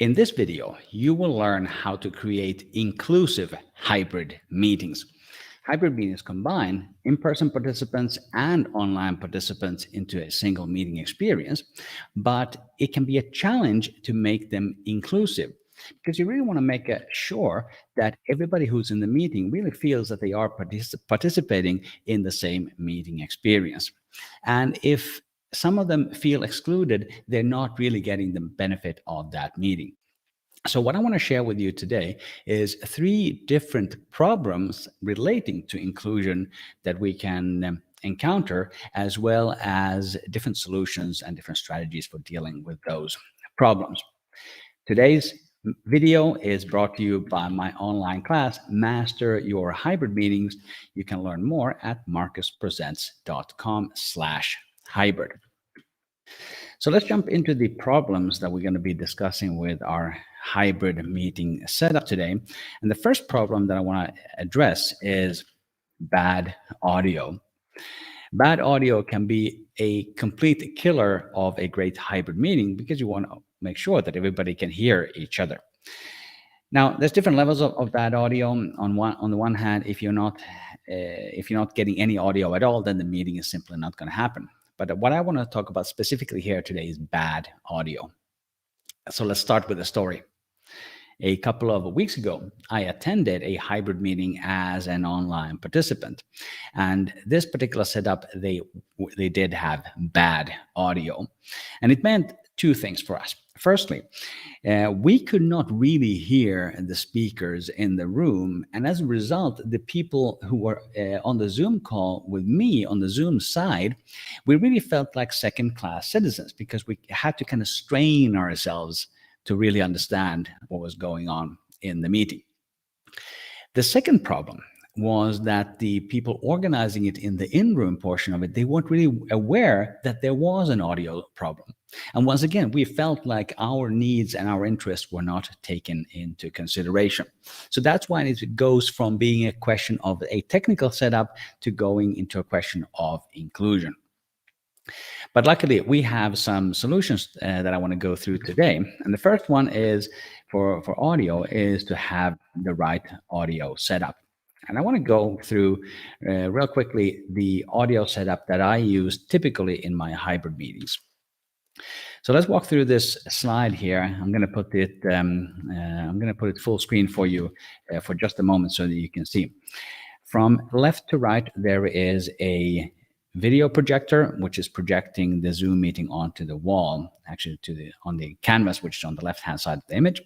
In this video, you will learn how to create inclusive hybrid meetings. Hybrid meetings combine in-person participants and online participants into a single meeting experience, but it can be a challenge to make them inclusive because you really want to make sure that everybody who's in the meeting really feels that they are participating in the same meeting experience. And if some of them feel excluded, they're not really getting the benefit of that meeting. So what I want to share with you today is 3 different problems relating to inclusion that we can encounter, as well as different solutions and different strategies for dealing with those problems. Today's video is brought to you by my online class, Master Your Hybrid Meetings. You can learn more at markuspresents.com/hybrid. So let's jump into the problems that we're going to be discussing with our hybrid meeting setup today. And the first problem that I want to address is bad audio. Bad audio can be a complete killer of a great hybrid meeting because you want to make sure that everybody can hear each other. Now, there's different levels of bad audio. On the one hand, if you're not getting any audio at all, then the meeting is simply not going to happen. But what I want to talk about specifically here today is bad audio. So let's start with a story. A couple of weeks ago, I attended a hybrid meeting as an online participant. And this particular setup, they did have bad audio. And it meant 2 things for us. Firstly, we could not really hear the speakers in the room. And as a result, the people who were on the Zoom call with me on the Zoom side, we really felt like second-class citizens because we had to kind of strain ourselves to really understand what was going on in the meeting. The second problem was that the people organizing it in the in-room portion of it, they weren't really aware that there was an audio problem. And once again, we felt like our needs and our interests were not taken into consideration. So that's why it goes from being a question of a technical setup to going into a question of inclusion. But luckily, we have some solutions that I want to go through today. And the first one is for audio is to have the right audio setup. And I want to go through real quickly the audio setup that I use typically in my hybrid meetings. So let's walk through this slide here. I'm going to put it full screen for you for just a moment so that you can see. From left to right, there is a video projector, which is projecting the Zoom meeting onto the wall, actually on the canvas, which is on the left-hand side of the image.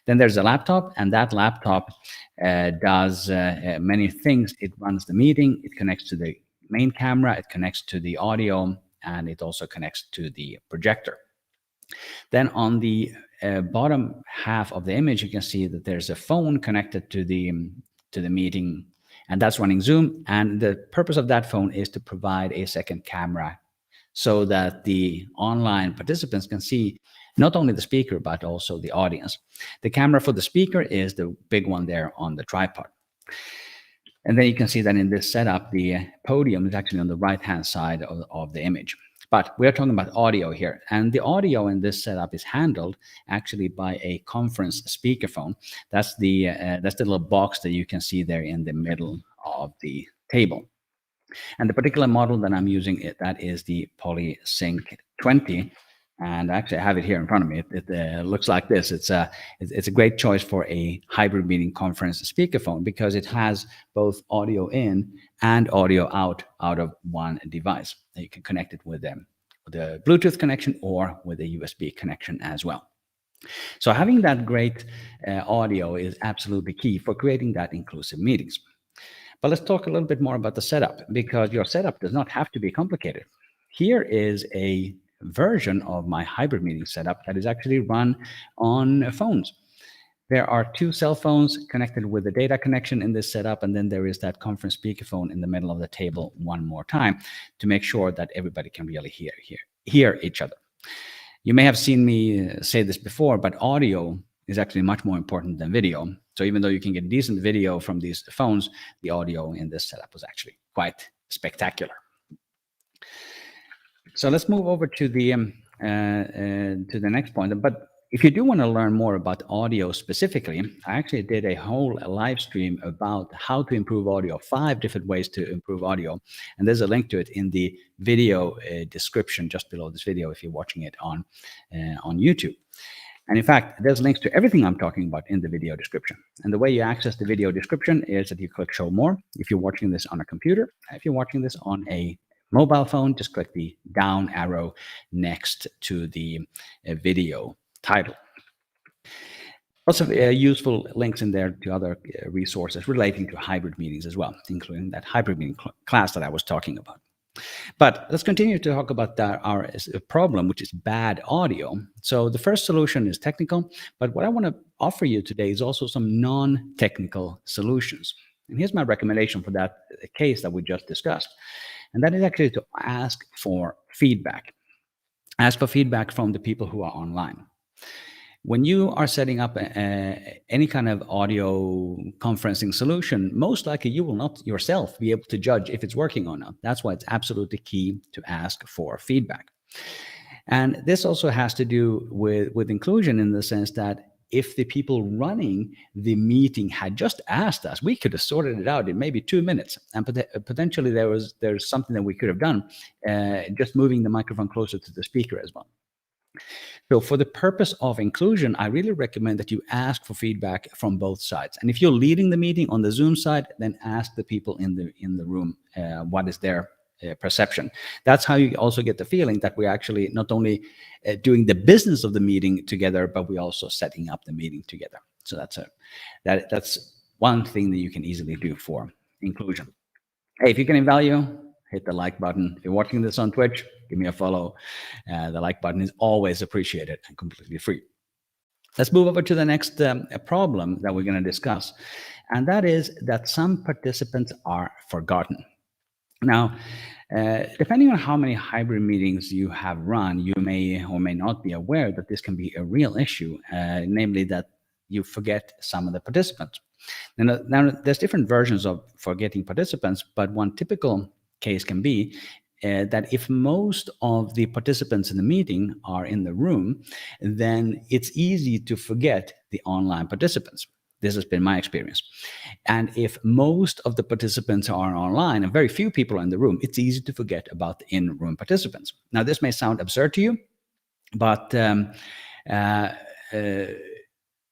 Then there's a laptop, and that laptop does many things. It runs the meeting, it connects to the main camera, it connects to the audio, and it also connects to the projector. Then on the bottom half of the image, you can see that there's a phone connected to the meeting, and that's running Zoom. And the purpose of that phone is to provide a second camera so that the online participants can see not only the speaker, but also the audience. The camera for the speaker is the big one there on the tripod. And then you can see that in this setup, the podium is actually on the right-hand side of the image. But we're talking about audio here. And the audio in this setup is handled actually by a conference speakerphone. That's the little box that you can see there in the middle of the table. And the particular model that I'm using, that is the PolySync 20. And actually I have it here in front of me. It looks like this. It's a great choice for a hybrid meeting conference speakerphone because it has both audio in and audio out of one device. You can connect it with the Bluetooth connection or with a USB connection as well. So having that great audio is absolutely key for creating that inclusive meetings. But let's talk a little bit more about the setup, because your setup does not have to be complicated. Here is a version of my hybrid meeting setup that is actually run on phones. There are 2 cell phones connected with a data connection in this setup, and then there is that conference speakerphone in the middle of the table one more time to make sure that everybody can really hear each other. You may have seen me say this before, but audio is actually much more important than video. So even though you can get decent video from these phones, the audio in this setup was actually quite spectacular. So let's move over to the next point. But If you do want to learn more about audio specifically, I actually did a whole live stream about how to improve audio, 5 different ways to improve audio. And there's a link to it in the video description just below this video if you're watching it on YouTube. And in fact, there's links to everything I'm talking about in the video description. And the way you access the video description is that you click show more if you're watching this on a computer. If you're watching this on a mobile phone, just click the down arrow next to the video title. Lots of useful links in there to other resources relating to hybrid meetings as well, including that hybrid meeting class that I was talking about. But let's continue to talk about our problem, which is bad audio. So the first solution is technical, but what I want to offer you today is also some non-technical solutions. And here's my recommendation for that case that we just discussed. And that is actually to ask for feedback. Ask for feedback from the people who are online. When you are setting up any kind of audio conferencing solution, most likely you will not yourself be able to judge if it's working or not. That's why it's absolutely key to ask for feedback. And this also has to do with inclusion in the sense that if the people running the meeting had just asked us, we could have sorted it out in maybe 2 minutes. And potentially there's something that we could have done, just moving the microphone closer to the speaker as well. So for the purpose of inclusion, I really recommend that you ask for feedback from both sides. And if you're leading the meeting on the Zoom side, then ask the people in the room what is their perception. That's how you also get the feeling that we're actually not only doing the business of the meeting together, but we're also setting up the meeting together. So that's one thing that you can easily do for inclusion. Hey, if you can value, hit the like button. If you're watching this on Twitch, give me a follow. The like button is always appreciated and completely free. Let's move over to the next problem that we're going to discuss. And that is that some participants are forgotten. Now, depending on how many hybrid meetings you have run, you may or may not be aware that this can be a real issue, namely that you forget some of the participants. Now, there's different versions of forgetting participants, but one typical case can be that if most of the participants in the meeting are in the room, then it's easy to forget the online participants. This has been my experience. And if most of the participants are online and very few people are in the room, it's easy to forget about the in-room participants. Now, this may sound absurd to you, but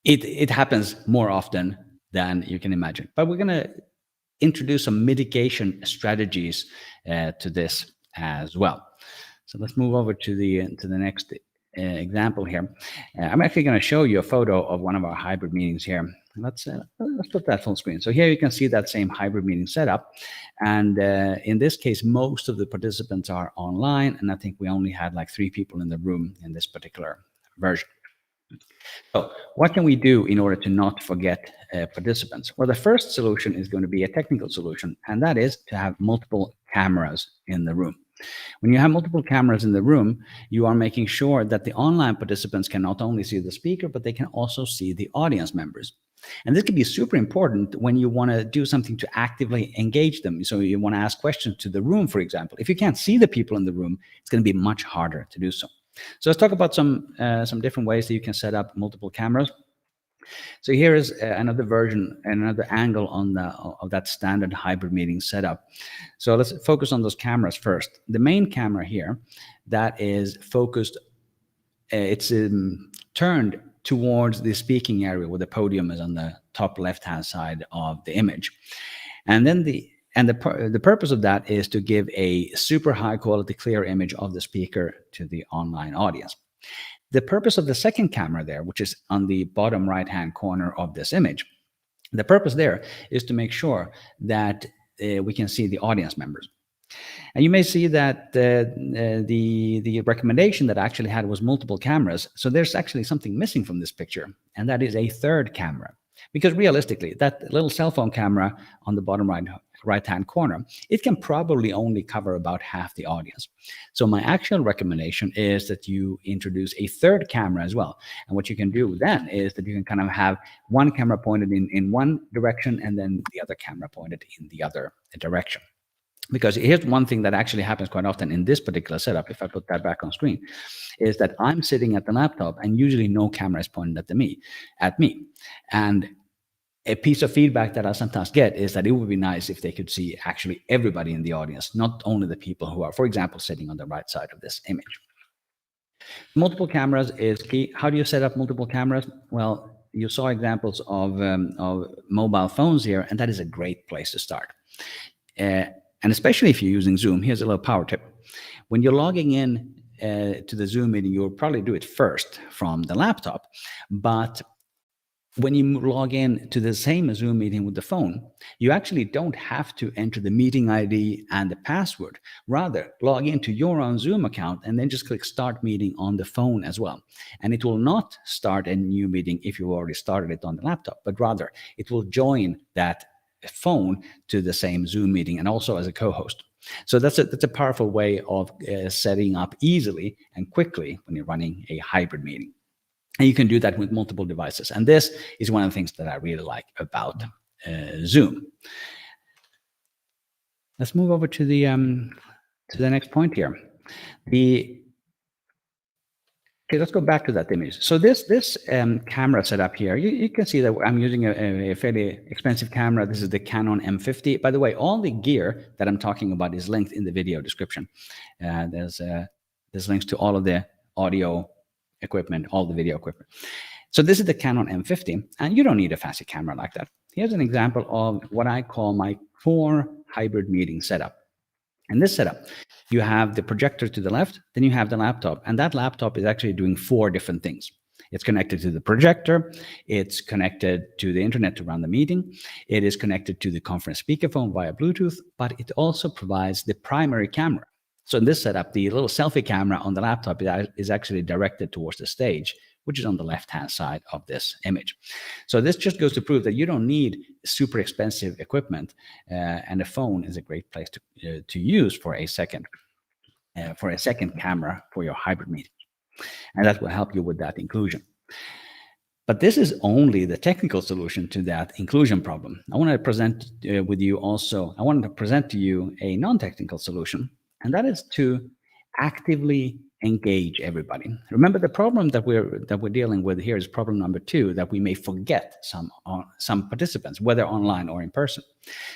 it happens more often than you can imagine. But we're going to introduce some mitigation strategies to this as well. So let's move over to the next example here. I'm actually going to show you a photo of one of our hybrid meetings here. Let's put that full screen. So here you can see that same hybrid meeting setup. And in this case, most of the participants are online. And I think we only had like 3 people in the room in this particular version. So what can we do in order to not forget participants? Well, the first solution is going to be a technical solution, and that is to have multiple cameras in the room. When you have multiple cameras in the room, you are making sure that the online participants can not only see the speaker, but they can also see the audience members. And this can be super important when you want to do something to actively engage them. So you want to ask questions to the room, for example. If you can't see the people in the room, it's going to be much harder to do so. So let's talk about some different ways that you can set up multiple cameras. So here is another version, another angle on of that standard hybrid meeting setup. So let's focus on those cameras first. The main camera here, that is focused, it's turned towards the speaking area where the podium is on the top left-hand side of the image. And then the purpose of that is to give a super high quality, clear image of the speaker to the online audience. The purpose of the second camera there, which is on the bottom right-hand corner of this image, the purpose there is to make sure that we can see the audience members. And you may see that the recommendation that I actually had was multiple cameras. So there's actually something missing from this picture, and that is a third camera. Because realistically, that little cell phone camera on the bottom right-hand corner, it can probably only cover about half the audience. So my actual recommendation is that you introduce a third camera as well. And what you can do then is that you can kind of have one camera pointed in one direction and then the other camera pointed in the other direction. Because here's one thing that actually happens quite often in this particular setup, if I put that back on screen, is that I'm sitting at the laptop and usually no camera is pointed at me. And a piece of feedback that I sometimes get is that it would be nice if they could see actually everybody in the audience, not only the people who are, for example, sitting on the right side of this image. Multiple cameras is key. How do you set up multiple cameras? Well, you saw examples of mobile phones here, and that is a great place to start. And especially if you're using Zoom, here's a little power tip. When you're logging in to the Zoom meeting, you'll probably do it first from the laptop. But when you log in to the same Zoom meeting with the phone, you actually don't have to enter the meeting ID and the password. Rather, log into your own Zoom account and then just click Start Meeting on the phone as well. And it will not start a new meeting if you already started it on the laptop, but rather it will join that phone to the same Zoom meeting and also as a co-host. So that's a powerful way of setting up easily and quickly when you're running a hybrid meeting. And you can do that with multiple devices. And this is one of the things that I really like about Zoom. Let's move over to the next point here. Okay, let's go back to that image. So this camera setup here, you can see that I'm using a fairly expensive camera. This is the Canon M50. By the way, all the gear that I'm talking about is linked in the video description. There's links to all of the audio equipment, all the video equipment. So this is the Canon M50, and you don't need a fancy camera like that. Here's an example of what I call my core hybrid meeting setup. In this setup, you have the projector to the left, then you have the laptop, and that laptop is actually doing 4 different things. It's connected to the projector, it's connected to the internet to run the meeting, it is connected to the conference speakerphone via Bluetooth, but it also provides the primary camera. So in this setup, the little selfie camera on the laptop is actually directed towards the stage, which is on the left-hand side of this image. So this just goes to prove that you don't need super expensive equipment, and a phone is a great place to use for a second camera for your hybrid meeting. And that will help you with that inclusion. But this is only the technical solution to that inclusion problem. I want to present to you a non-technical solution, and that is to actively engage everybody. Remember, the problem that we're dealing with here is problem number 2, that we may forget some participants, whether online or in person.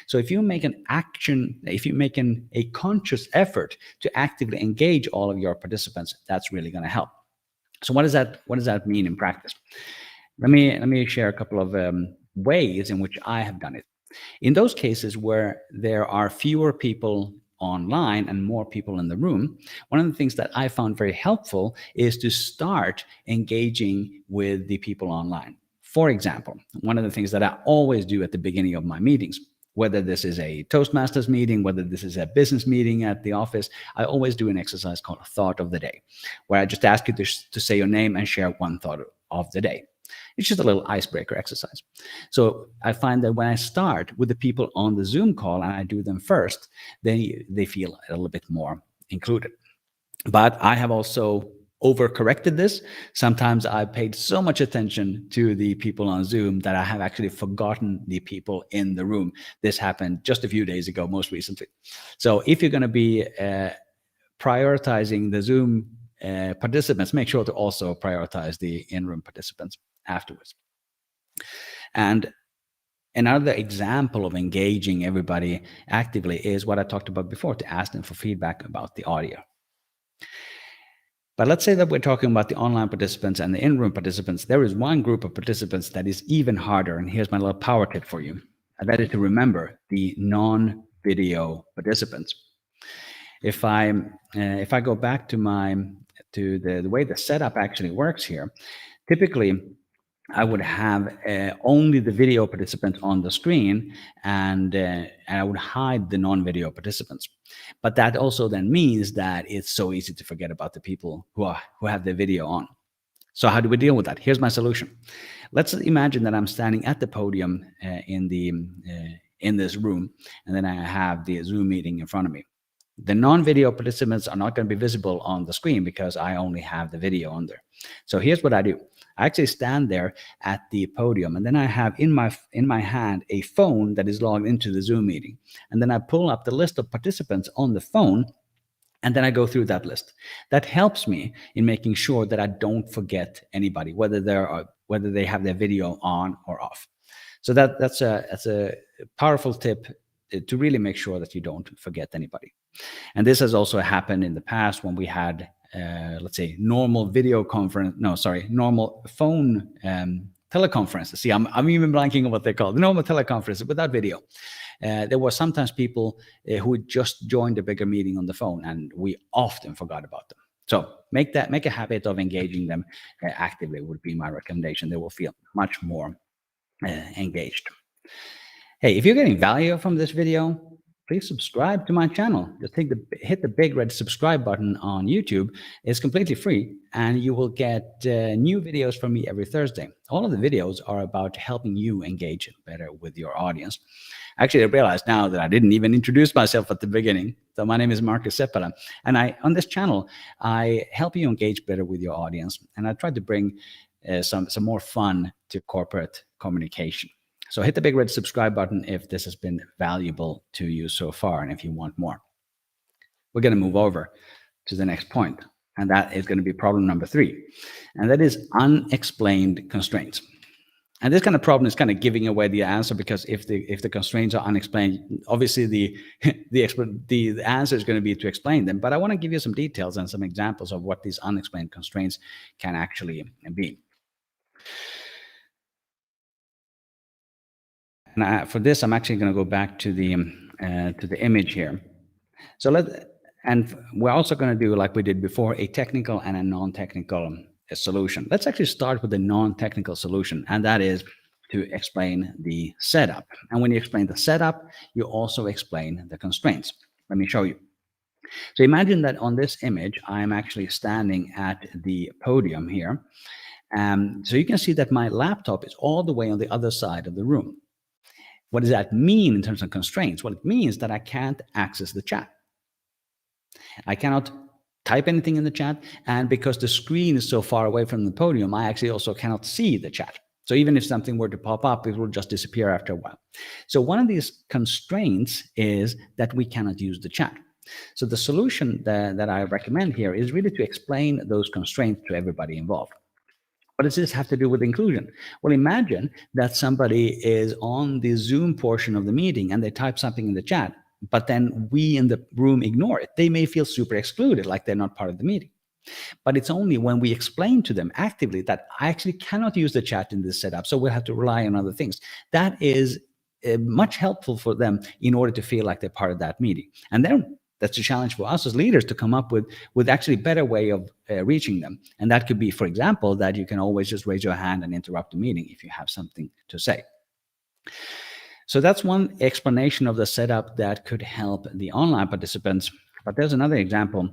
So if you make a conscious effort to actively engage all of your participants, that's really going to help. So what does that mean in practice? Let me share a couple of ways in which I have done it. In those cases where there are fewer people online and more people in the room, one of the things that I found very helpful is to start engaging with the people online. For example, one of the things that I always do at the beginning of my meetings, whether this is a Toastmasters meeting, whether this is a business meeting at the office, I always do an exercise called Thought of the Day, where I just ask you to say your name and share one thought of the day. It's just a little icebreaker exercise. So I find that when I start with the people on the Zoom call and I do them first, they feel a little bit more included. But I have also overcorrected this. Sometimes I paid so much attention to the people on Zoom that I have actually forgotten the people in the room. This happened just a few days ago, most recently. So if you're going to be prioritizing the Zoom participants, make sure to also prioritize the in-room participants afterwards. And another example of engaging everybody actively is what I talked about before, to ask them for feedback about the audio. But let's say that we're talking about the online participants and the in-room participants. There is one group of participants that is even harder, and here's my little power tip for you, and that is to remember the non-video participants. If I go back to the way the setup actually works here, typically I would have only the video participants on the screen, and I would hide the non-video participants. But that also then means that it's so easy to forget about the people who have the video on. So how do we deal with that? Here's my solution. Let's imagine that I'm standing at the podium in this room, and then I have the Zoom meeting in front of me. The non-video participants are not going to be visible on the screen because I only have the video on there. So here's what I do. I actually stand there at the podium, and then I have in my hand a phone that is logged into the Zoom meeting. And then I pull up the list of participants on the phone, and then I go through that list. That helps me in making sure that I don't forget anybody, whether they have their video on or off. So that's a powerful tip to really make sure that you don't forget anybody. And this has also happened in the past when we had, let's say, normal phone teleconferences. See, I'm even blanking on what they're called, the normal teleconferences without video. There were sometimes people who had just joined a bigger meeting on the phone, and we often forgot about them. So make a habit of engaging them actively would be my recommendation. They will feel much more engaged. Hey, if you're getting value from this video, please subscribe to my channel. Just hit the big red subscribe button on YouTube. It's completely free, and you will get new videos from me every Thursday. All of the videos are about helping you engage better with your audience. Actually, I realized now that I didn't even introduce myself at the beginning. So my name is Markus, and on this channel, I help you engage better with your audience, and I try to bring some more fun to corporate communication. So hit the big red subscribe button if this has been valuable to you so far, and if you want more. We're going to move over to the next point, and that is going to be problem number 3, and that is unexplained constraints. And this kind of problem is kind of giving away the answer, because if the constraints are unexplained, obviously the answer is going to be to explain them. But I want to give you some details and some examples of what these unexplained constraints can actually be. And for this, I'm actually going to go back to the image here. So we're also going to do, like we did before, a technical and a non-technical solution. Let's actually start with the non-technical solution, and that is to explain the setup. And when you explain the setup, you also explain the constraints. Let me show you. So imagine that on this image, I'm actually standing at the podium here. So you can see that my laptop is all the way on the other side of the room. What does that mean in terms of constraints? Well, it means that I can't access the chat. I cannot type anything in the chat, and because the screen is so far away from the podium, I actually also cannot see the chat. So even if something were to pop up, it will just disappear after a while. So one of these constraints is that we cannot use the chat. So the solution that I recommend here is really to explain those constraints to everybody involved. What does this have to do with inclusion? Well, imagine that somebody is on the Zoom portion of the meeting and they type something in the chat, but then we in the room ignore it. They may feel super excluded, like they're not part of the meeting. But it's only when we explain to them actively that I actually cannot use the chat in this setup, so we'll have to rely on other things. That is much helpful for them in order to feel like they're part of that meeting. And then that's a challenge for us as leaders to come up with actually better way of reaching them. And that could be, for example, that you can always just raise your hand and interrupt the meeting if you have something to say. So that's one explanation of the setup that could help the online participants. But there's another example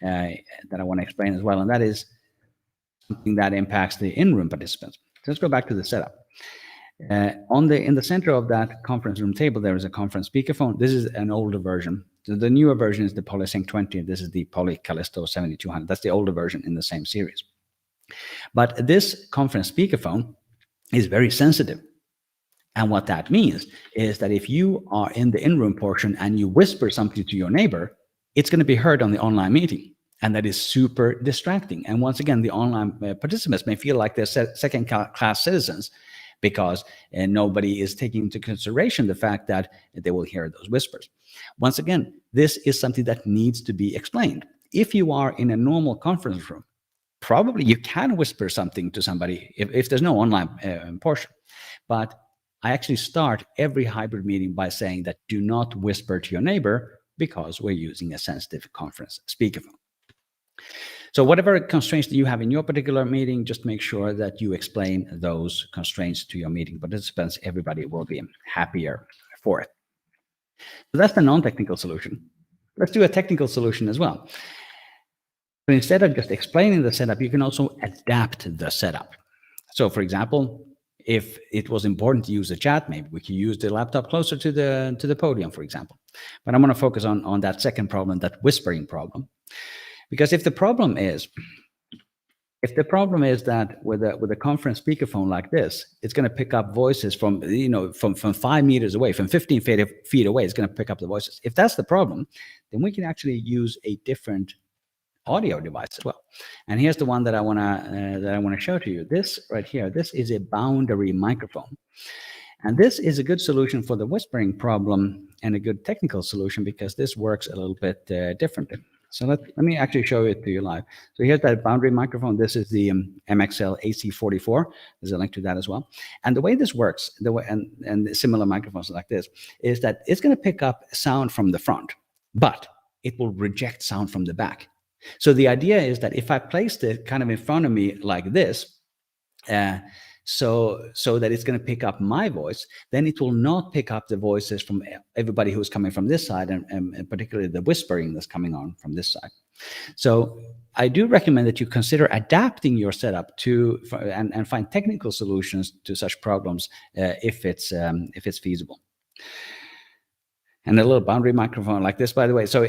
that I want to explain as well, and that is something that impacts the in-room participants. So let's go back to the setup. In the center of that conference room table, there is a conference speakerphone. This is an older version. So the newer version is the PolySync 20. This is the Poly Callisto 7200. That's the older version in the same series. But this conference speakerphone is very sensitive. And what that means is that if you are in the in-room portion and you whisper something to your neighbor, it's going to be heard on the online meeting. And that is super distracting. And once again, the online participants may feel like they're second-class citizens, because nobody is taking into consideration the fact that they will hear those whispers. Once again, this is something that needs to be explained. If you are in a normal conference room, probably you can whisper something to somebody if there's no online portion. But I actually start every hybrid meeting by saying that do not whisper to your neighbor, because we're using a sensitive conference speakerphone. So whatever constraints that you have in your particular meeting, just make sure that you explain those constraints to your meeting participants. Everybody will be happier for it. So that's the non-technical solution. Let's do a technical solution as well. But instead of just explaining the setup, you can also adapt the setup. So for example, if it was important to use the chat, maybe we could use the laptop closer to the podium, for example. But I'm going to focus on that second problem, that whispering problem. Because if the problem is If the problem is that with a conference speakerphone like this, it's going to pick up voices from, from 5 meters away, from 15 feet away, it's going to pick up the voices. If that's the problem, then we can actually use a different audio device as well. And here's the one that I want to show to you. This right here, this is a boundary microphone. And this is a good solution for the whispering problem and a good technical solution because this works a little bit differently. So let me actually show it to you live. So here's that boundary microphone. This is the MXL AC44. There's a link to that as well. And the way this works, and similar microphones like this, is that it's going to pick up sound from the front, but it will reject sound from the back. So the idea is that if I placed it kind of in front of me like this, so that it's going to pick up my voice, then it will not pick up the voices from everybody who's coming from this side, and particularly the whispering that's coming on from this side. So I do recommend that you consider adapting your setup to and find technical solutions to such problems if it's feasible. And a little boundary microphone like this, by the way, so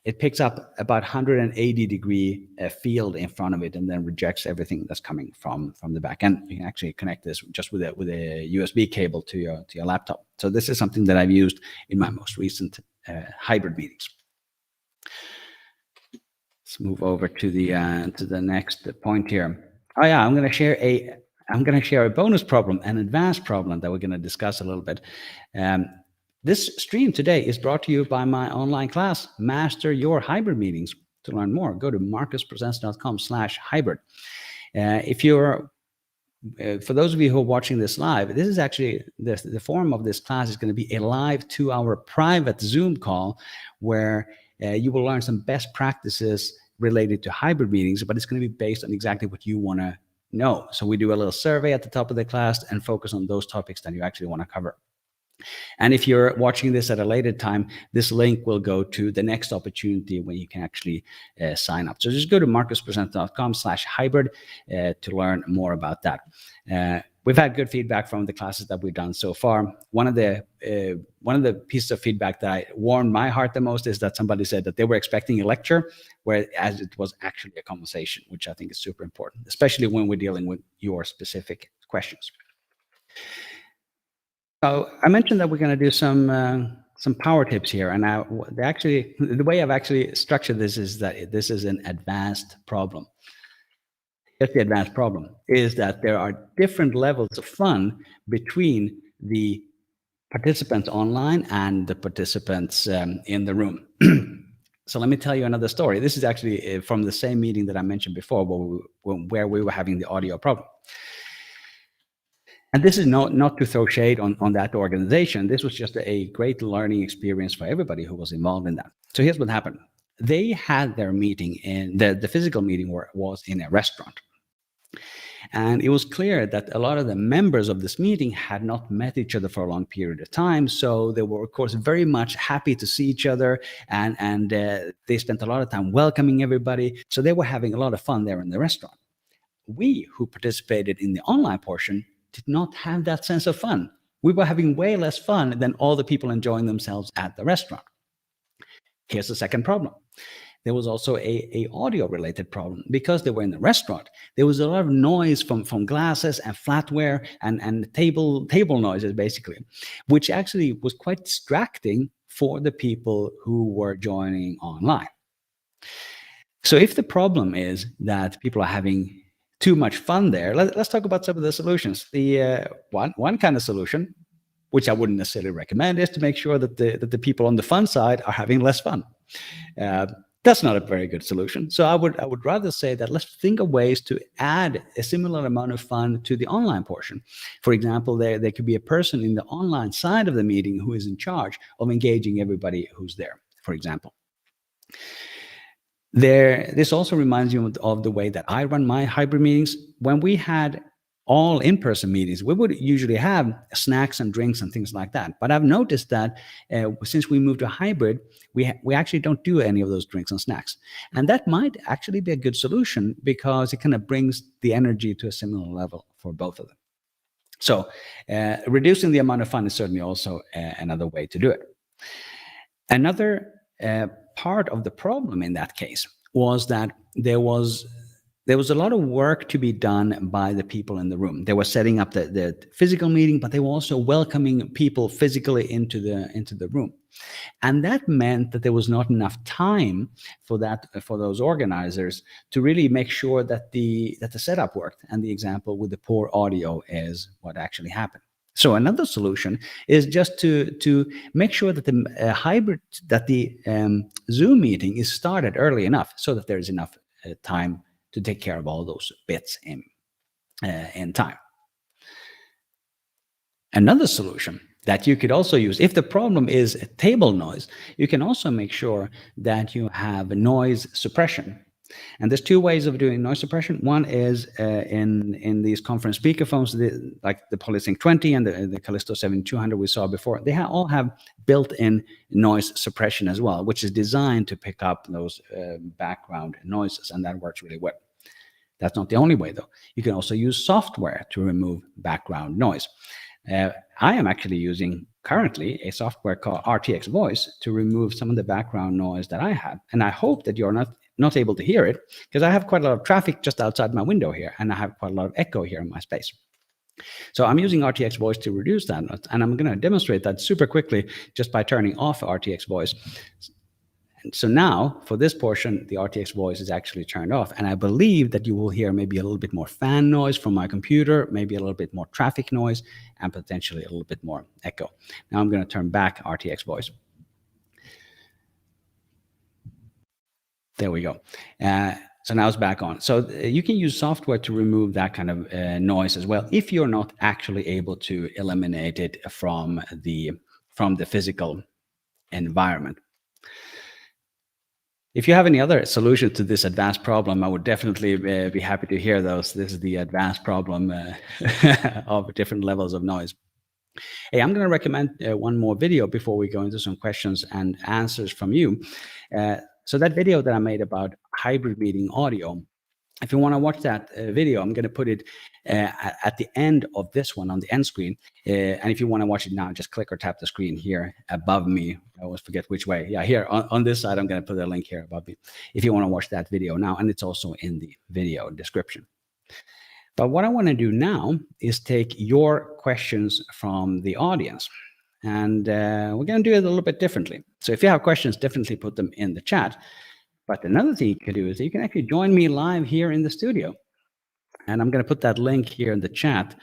it picks up about 180-degree field in front of it and then rejects everything that's coming from the back. And you can actually connect this just with a USB cable to your laptop. So this is something that I've used in my most recent hybrid meetings. Let's move over to the next point here. Oh yeah, I'm going to share a bonus problem, an advanced problem that we're going to discuss a little bit. This stream today is brought to you by my online class, Master Your Hybrid Meetings. To learn more, go to markuspresents.com/hybrid. If you're, for those of you who are watching this live, this is actually, the form of this class is going to be a live 2-hour private Zoom call where you will learn some best practices related to hybrid meetings, but it's going to be based on exactly what you want to know. So we do a little survey at the top of the class and focus on those topics that you actually want to cover. And if you're watching this at a later time, this link will go to the next opportunity when you can actually sign up. So just go to markuspresents.com/hybrid to learn more about that. We've had good feedback from the classes that we've done so far. One of the pieces of feedback that I warmed my heart the most is that somebody said that they were expecting a lecture, whereas it was actually a conversation, which I think is super important, especially when we're dealing with your specific questions. So I mentioned that we're going to do some power tips here, and the way I've actually structured this is that this is an advanced problem. Here's the advanced problem: is that there are different levels of fun between the participants online and the participants in the room. So let me tell you another story. This is actually from the same meeting that I mentioned before, where we were having the audio problem. And this is not to throw shade on that organization. This was just a great learning experience for everybody who was involved in that. So here's what happened. They had their meeting in the physical meeting was in a restaurant. And it was clear that a lot of the members of this meeting had not met each other for a long period of time. So they were, of course, very much happy to see each other. And they spent a lot of time welcoming everybody. So they were having a lot of fun there in the restaurant. We who participated in the online portion did not have that sense of fun. We were having way less fun than all the people enjoying themselves at the restaurant. Here's the second problem. There was also a audio related problem. Because they were in the restaurant, there was a lot of noise from glasses and flatware and table noises, basically, which actually was quite distracting for the people who were joining online. So if the problem is that people are having too much fun there, let's talk about some of the solutions. The one kind of solution, which I wouldn't necessarily recommend, is to make sure that the people on the fun side are having less fun. That's not a very good solution. So I would rather say that let's think of ways to add a similar amount of fun to the online portion. For example, there could be a person in the online side of the meeting who is in charge of engaging everybody who's there, for example. This also reminds you of the way that I run my hybrid meetings. When we had all in-person meetings, we would usually have snacks and drinks and things like that. But I've noticed that since we moved to hybrid, we actually don't do any of those drinks and snacks. And that might actually be a good solution because it kind of brings the energy to a similar level for both of them. So reducing the amount of fun is certainly also another way to do it. Another part of the problem in that case was that there was there was a lot of work to be done by the people in the room. They were setting up the physical meeting, but they were also welcoming people physically into the room. And that meant that there was not enough time for those organizers to really make sure that the setup worked. And the example with the poor audio is what actually happened. So another solution is just to make sure that the Zoom meeting is started early enough so that there is enough time to take care of all those bits in time. Another solution that you could also use, if the problem is table noise, you can also make sure that you have noise suppression. And there's two ways of doing noise suppression. One is in these conference speakerphones, like the Polysync 20 and the Callisto 7200 we saw before. They all have built-in noise suppression as well, which is designed to pick up those background noises, and that works really well. That's not the only way, though. You can also use software to remove background noise. I am actually using currently a software called RTX Voice to remove some of the background noise that I have. And I hope that you're not able to hear it, because I have quite a lot of traffic just outside my window here, and I have quite a lot of echo here in my space. So I'm using RTX Voice to reduce that, and I'm going to demonstrate that super quickly just by turning off RTX Voice. So now, for this portion, the RTX Voice is actually turned off, and I believe that you will hear maybe a little bit more fan noise from my computer, maybe a little bit more traffic noise, and potentially a little bit more echo. Now I'm going to turn back RTX Voice. There we go. So now it's back on. So you can use software to remove that kind of noise as well, if you're not actually able to eliminate it from the physical environment. If you have any other solution to this advanced problem, I would definitely be happy to hear those. This is the advanced problem of different levels of noise. Hey, I'm going to recommend one more video before we go into some questions and answers from you. So that video that I made about hybrid meeting audio, if you want to watch that video, I'm going to put it at the end of this one on the end screen. And if you want to watch it now, just click or tap the screen here above me. I always forget which way. Yeah, here on this side, I'm going to put a link here above me if you want to watch that video now. And it's also in the video description. But what I want to do now is take your questions from the audience. And we're going to do it a little bit differently. So if you have questions, definitely put them in the chat. But another thing you can do is you can actually join me live here in the studio. And I'm going to put that link here in the chat.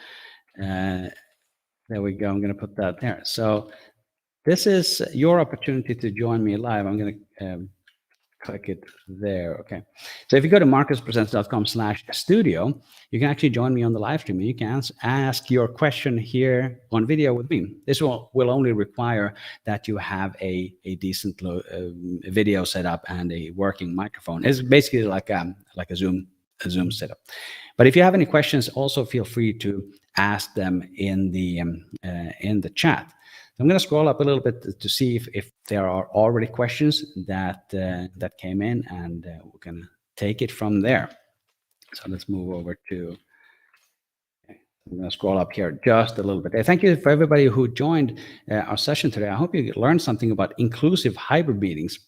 There we go. I'm going to put that there. So this is your opportunity to join me live. I'm going to click it there. Okay. So if you go to markuspresents.com/studio, you can actually join me on the live stream. You can ask your question here on video with me. This will only require that you have a decent video setup and a working microphone. It's basically like a Zoom setup. But if you have any questions, also feel free to ask them in the chat. I'm going to scroll up a little bit to see if there are already questions that came in, and we're going to take it from there. So let's move over to, I'm going to scroll up here just a little bit. Thank you for everybody who joined our session today. I hope you learned something about inclusive hybrid meetings.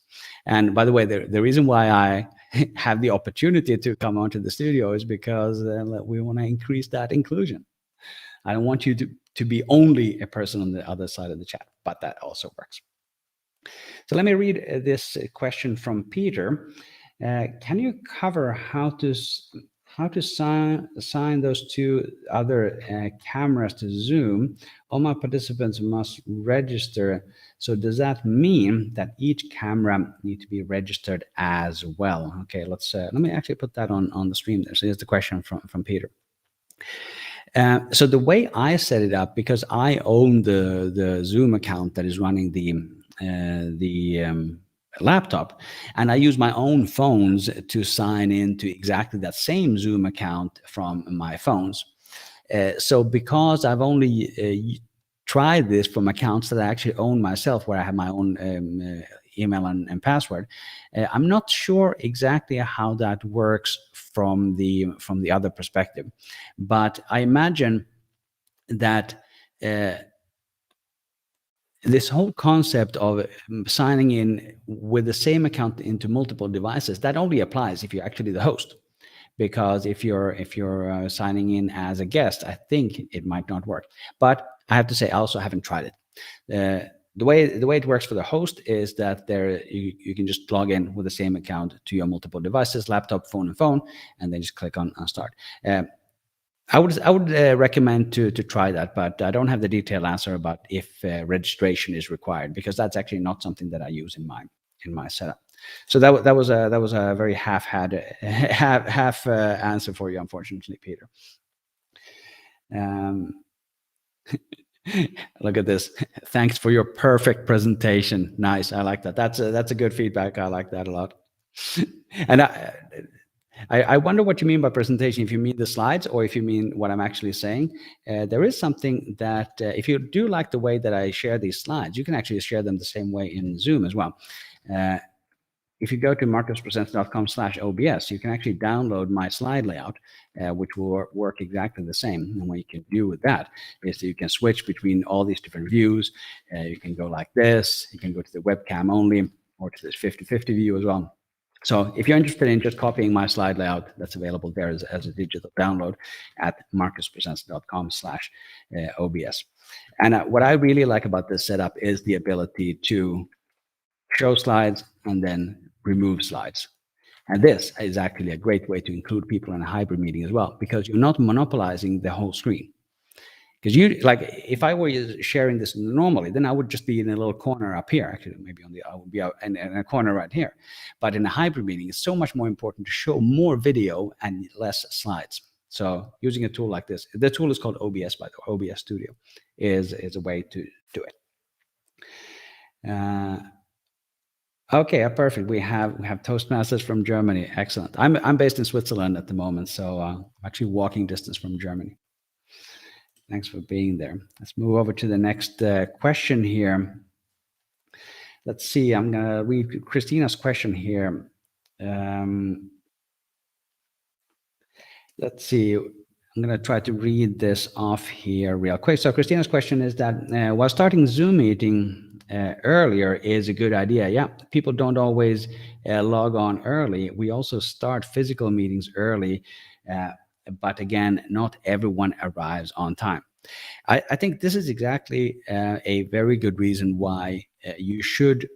And by the way, the reason why I have the opportunity to come onto the studio is because we want to increase that inclusion. I don't want you to be only a person on the other side of the chat, but that also works. So let me read this question from Peter. Can you cover how to assign those two other cameras to Zoom? All my participants must register. So does that mean that each camera need to be registered as well? Okay, let me actually put that on the stream there. So here's the question from Peter. So the way I set it up, because I own the Zoom account that is running the laptop, and I use my own phones to sign into exactly that same Zoom account from my phones. So because I've only tried this from accounts that I actually own myself, where I have my own email and password, I'm not sure exactly how that works from the other perspective, but I imagine that this whole concept of signing in with the same account into multiple devices, that only applies if you're actually the host. because if you're signing in as a guest, I think it might not work. But I have to say, I also haven't tried it. The way it works for the host is that you can just log in with the same account to your multiple devices, laptop, phone, and then just click on start. I would recommend to try that, but I don't have the detailed answer about if registration is required, because that's actually not something that I use in my setup. So that was a very half answer for you, unfortunately, Peter. Look at this. Thanks for your perfect presentation. Nice. I like that. That's a good feedback. I like that a lot. And I wonder what you mean by presentation, if you mean the slides or if you mean what I'm actually saying. There is something that if you do like the way that I share these slides, you can actually share them the same way in Zoom as well. If you go to markuspresents.com/OBS, you can actually download my slide layout, which will work exactly the same. And what you can do with that is that you can switch between all these different views. You can go like this. You can go to the webcam only, or to this 50/50 view as well. So if you're interested in just copying my slide layout, that's available there as a digital download at markuspresents.com/OBS. And what I really like about this setup is the ability to show slides and then remove slides. And this is actually a great way to include people in a hybrid meeting as well, because you're not monopolizing the whole screen. Because if I were sharing this normally, then I would just be in a little corner up here. Actually, maybe I would be out in a corner right here. But in a hybrid meeting, it's so much more important to show more video and less slides. So using a tool like this, the tool is called OBS, by the way, OBS Studio, is a way to do it. Okay, perfect. We have Toastmasters from Germany. Excellent. I'm based in Switzerland at the moment, so I'm actually walking distance from Germany. Thanks for being there. Let's move over to the next question here. Let's see. I'm going to read Christina's question here. Let's see. I'm going to try to read this off here real quick. So Christina's question is that while starting Zoom meeting earlier is a good idea. Yeah, people don't always log on early. We also start physical meetings early, but again, not everyone arrives on time. I think this is exactly a very good reason why you should,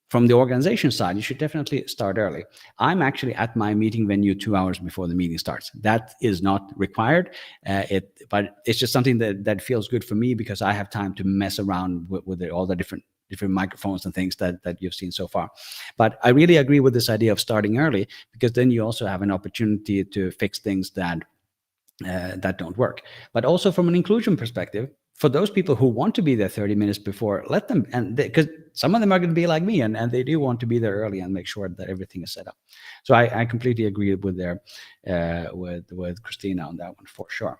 from the organization side, you should definitely start early. I'm actually at my meeting venue 2 hours before the meeting starts. That is not required, but it's just something that feels good for me, because I have time to mess around with all the different microphones and things that you've seen so far. But I really agree with this idea of starting early, because then you also have an opportunity to fix things that don't work. But also from an inclusion perspective, for those people who want to be there 30 minutes before, let them, and because some of them are going to be like me, and they do want to be there early and make sure that everything is set up. So I completely agree with with Christina on that one for sure.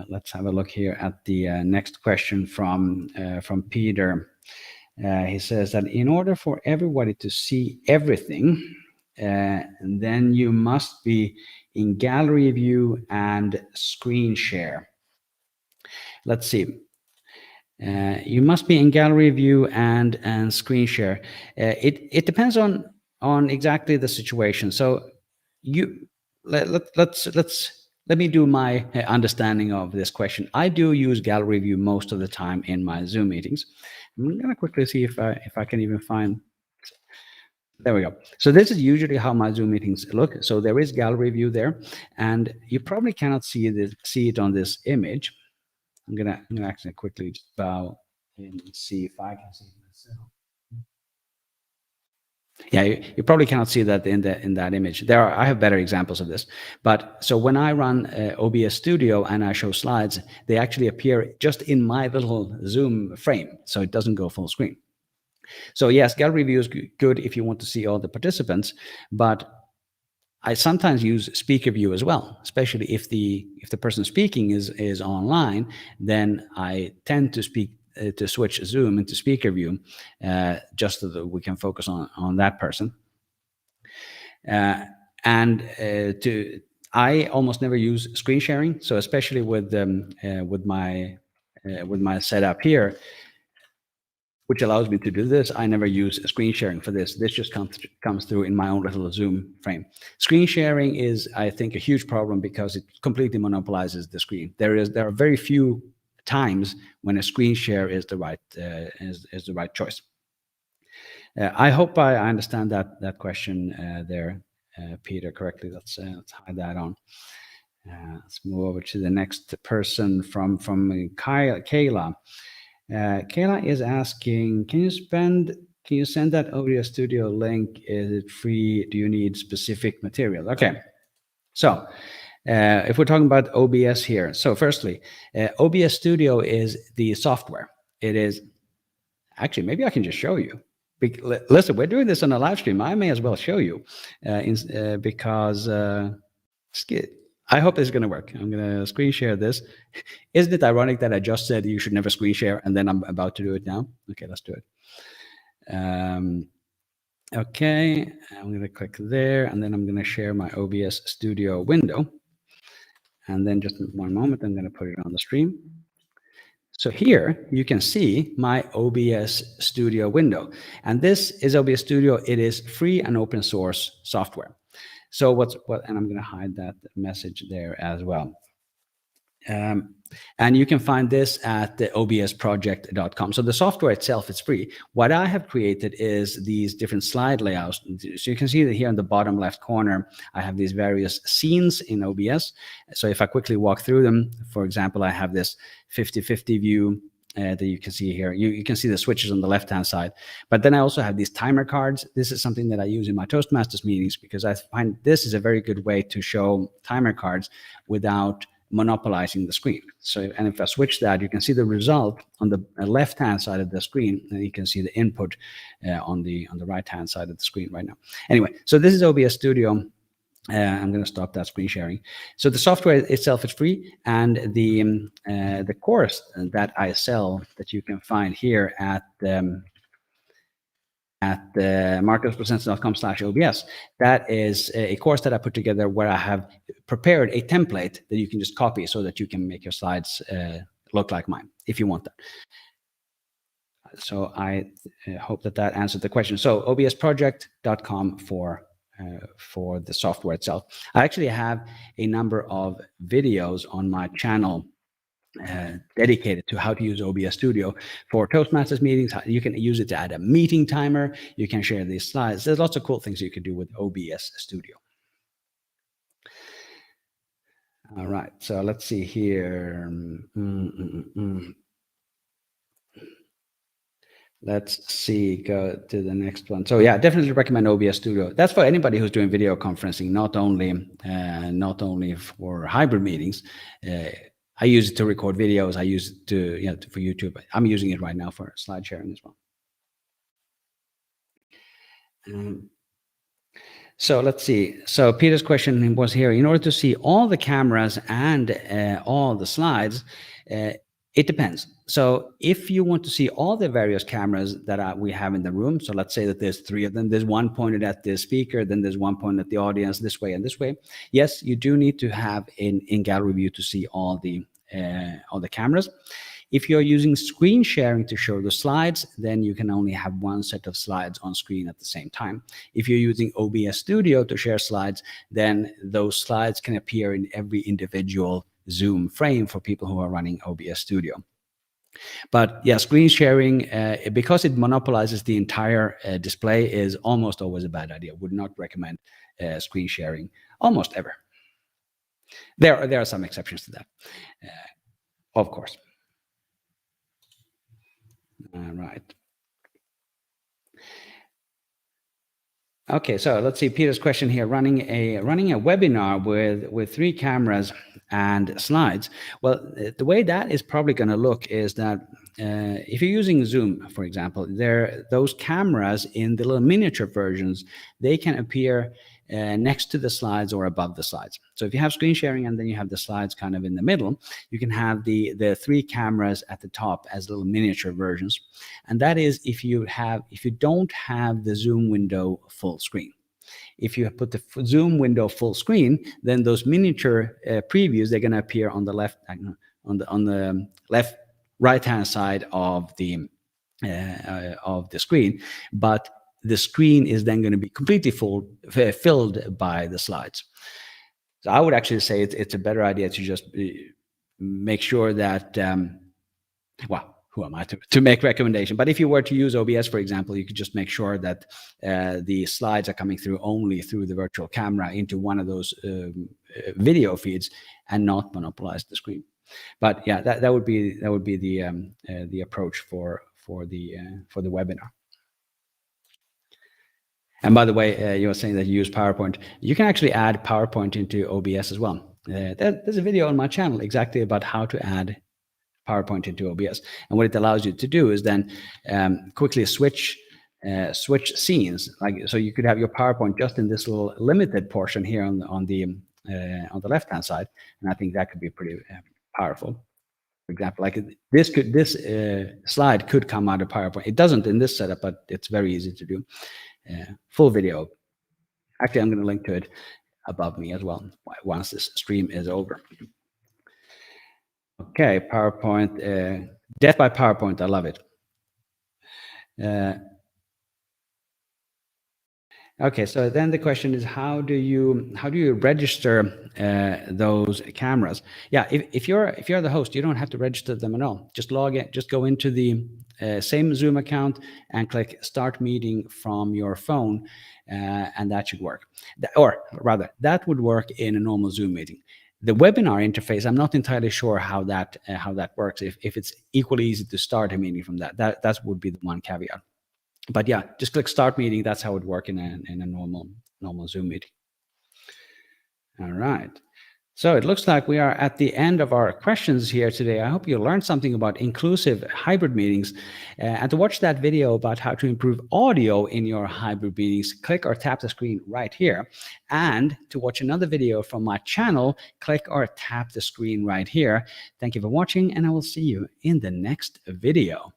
Let's have a look here at the next question from Peter. He says that in order for everybody to see everything, then you must be in gallery view and screen share. Let's see. You must be in gallery view and screen share. It depends on exactly the situation. So let me do my understanding of this question. I do use gallery view most of the time in my Zoom meetings. I'm going to quickly see if I can even find. There we go. So this is usually how my Zoom meetings look. So there is gallery view there, and you probably cannot see it on this image. I'm gonna actually quickly just bow and see if I can see it myself. Yeah, you probably cannot see that in that image. I have better examples of this. But so when I run OBS Studio and I show slides, they actually appear just in my little Zoom frame, so it doesn't go full screen. So yes, gallery view is good if you want to see all the participants, but I sometimes use speaker view as well, especially if the person speaking is online. Then I tend to switch Zoom into speaker view, just so that we can focus on that person. I almost never use screen sharing, so especially with my setup here. which allows me to do this. I never use screen sharing for this. This just comes through in my own little Zoom frame. Screen sharing is, I think, a huge problem because it completely monopolizes the screen. There are very few times when a screen share is the right choice. I hope I understand that question there, Peter, correctly. Let's hide that on. Let's move over to the next person from Kayla. Kayla is asking, can you send that OBS Studio link? Is it free? Do you need specific material? Okay, so if we're talking about OBS here, so firstly, OBS Studio is the software. It is actually, maybe I can just show you. Listen, we're doing this on a live stream. I may as well show you because I hope this is going to work. I'm going to screen share this. Isn't it ironic that I just said you should never screen share and then I'm about to do it now? Okay, let's do it. Okay, I'm going to click there and then I'm going to share my OBS Studio window. And then just one moment, I'm going to put it on the stream. So here you can see my OBS Studio window. And this is OBS Studio. It is free and open source software. So and I'm going to hide that message there as well. And you can find this at the obsproject.com. So the software itself is free. What I have created is these different slide layouts. So you can see that here in the bottom left corner, I have these various scenes in OBS. So if I quickly walk through them, for example, I have this 50-50 view that you can see here. You can see the switches on the left-hand side. But then I also have these timer cards. This is something that I use in my Toastmasters meetings because I find this is a very good way to show timer cards without monopolizing the screen. So, and if I switch that, you can see the result on the left-hand side of the screen, and you can see the input on the right-hand side of the screen right now. Anyway, so this is OBS Studio. I'm going to stop that screen sharing. So the software itself is free, and the course that I sell that you can find here at markuspresents.com/OBS. That is a course that I put together where I have prepared a template that you can just copy so that you can make your slides look like mine if you want that. So I hope that answered the question. So obsproject.com for the software itself. I actually have a number of videos on my channel dedicated to how to use OBS Studio for Toastmasters meetings. You can use it to add a meeting timer. You can share these slides. There's lots of cool things you can do with OBS Studio. All right, so let's see here. Let's see, go to the next one. So yeah, definitely recommend OBS Studio. That's for anybody who's doing video conferencing, not only for hybrid meetings. I use it to record videos. I use it to, for YouTube. I'm using it right now for slide sharing as well. So let's see. So Peter's question was here, in order to see all the cameras and all the slides, it depends. So if you want to see all the various cameras that we have in the room, so let's say that there's 3 of them, there's one pointed at the speaker, then there's one pointed at the audience, this way and this way. Yes, you do need to have in gallery view to see all the cameras. If you're using screen sharing to show the slides, then you can only have one set of slides on screen at the same time. If you're using OBS Studio to share slides, then those slides can appear in every individual Zoom frame for people who are running OBS Studio. But yeah, screen sharing, because it monopolizes the entire display, is almost always a bad idea. Would not recommend screen sharing almost ever. There are some exceptions to that, of course. All right. Okay, so let's see Peter's question here. Running a webinar with 3 cameras and slides. Well, the way that is probably going to look is that if you're using Zoom, for example, those cameras in the little miniature versions, they can appear next to the slides or above the slides. So if you have screen sharing and then you have the slides kind of in the middle, you can have the 3 cameras at the top as little miniature versions. And that is if you don't have the Zoom window full screen. If you put the Zoom window full screen, then those miniature previews, they're going to appear on the left, on the left right-hand side of the of the screen, but the screen is then going to be completely filled by the slides. So I would actually say it's a better idea to just make sure that, well, who am I to make recommendation? But if you were to use OBS, for example, you could just make sure that the slides are coming through only through the virtual camera into one of those video feeds and not monopolize the screen. But yeah, that would be the approach for the webinar. And by the way, you were saying that you use PowerPoint. You can actually add PowerPoint into OBS as well. There's a video on my channel exactly about how to add PowerPoint into OBS. And what it allows you to do is then quickly switch scenes. Like, so you could have your PowerPoint just in this little limited portion here on the left-hand side. And I think that could be pretty powerful. For example, like this slide could come out of PowerPoint. It doesn't in this setup, but it's very easy to do. Full video. Actually, I'm going to link to it above me as well once this stream is over. Okay, PowerPoint, death by PowerPoint, I love it. Okay, so then the question is, how do you register those cameras? Yeah, if you're the host, you don't have to register them at all. Just log in, just go into the same Zoom account and click Start Meeting from your phone, and that should work. Or rather, that would work in a normal Zoom meeting. The webinar interface, I'm not entirely sure how that works. If it's equally easy to start a meeting from that would be the one caveat. But yeah, just click Start Meeting. That's how it would work in a normal Zoom meeting. All right. So it looks like we are at the end of our questions here today. I hope you learned something about inclusive hybrid meetings. And to watch that video about how to improve audio in your hybrid meetings, click or tap the screen right here. And to watch another video from my channel, click or tap the screen right here. Thank you for watching, and I will see you in the next video.